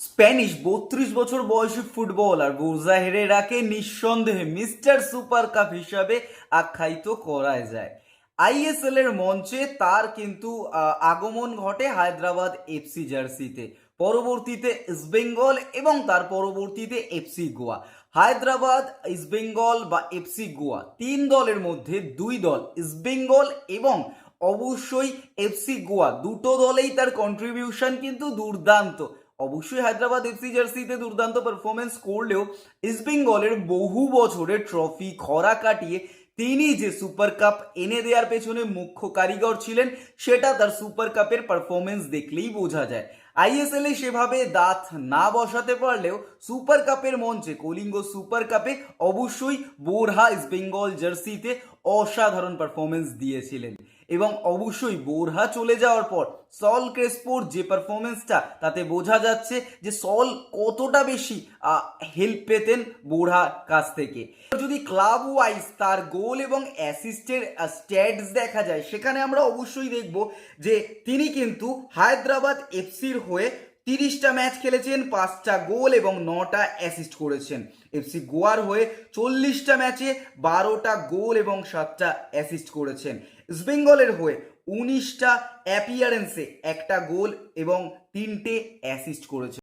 Spanish 32 বছর বয়সী footballer বোর্জা হেরেরাকে নিঃসন্দেহে মিস্টার সুপার কাপ হিসাবে আখ্যায়িত করা যায়। আইএসএল এর মঞ্চে তার কিন্তু আগমন ঘটে হায়দ্রাবাদ এফসি জার্সিতে, পরবর্তীতে ইস্টবেঙ্গল এবং তার পরবর্তীতে এফসি গোয়া। হায়দ্রাবাদ, ইস্টবেঙ্গল বা এফসি গোয়া তিন দলের মধ্যে দুই দল ইস্টবেঙ্গল এবং অবশ্যই এফসি গোয়া দুটো দলেই তার কন্ট্রিবিউশন কিন্তু দুর্দান্ত। অবশ্যই হায়দ্রাবাদ এফসি জার্সিতে দুর্দান্ত পারফরমেন্স করলেও ইস্টবেঙ্গলের বহু বছরের ট্রফি খরা কাটিয়ে তিনি যে সুপার কাপ এনে দেওয়ার পেছনে মুখ্য কারিগর ছিলেন সেটা তার সুপার কাপের পারফরমেন্স দেখলেই বোঝা যায়। আইএসএল এ সেভাবে দাঁত না বসাতে পারলেও সুপার কাপের মঞ্চে কলিঙ্গ সুপার কাপে অবশ্যই বোরহা ইস্টবেঙ্গল জার্সিতে অসাধারণ পারফরমেন্স দিয়েছিলেন এবং অবশ্যই বোরহা চলে যাওয়ার পর সল ক্রেসপোর যে পারফরমেন্সটা তাতে বোঝা যাচ্ছে যে সল কতটা বেশি হেল্প পেতেন বোরহার কাছ থেকে। যদি ক্লাব ওয়াইজ তার গোল এবং অ্যাসিস্টের স্ট্যাটস দেখা যায় সেখানে আমরা অবশ্যই দেখব যে তিনি কিন্তু হায়দ্রাবাদ এফসির হয়ে 30টা ম্যাচ খেলেছেন, 5টা গোল এবং 9টা অ্যাসিস্ট করেছেন। এফসি গোয়ার হয়ে 40টা ম্যাচে 12টা গোল এবং 7টা অ্যাসিস্ট করেছেন। ইস্টবেঙ্গলের হয়ে 19টা অ্যাপিয়ারেন্সে 1টা গোল এবং 3টে অ্যাসিস্ট করেছেন।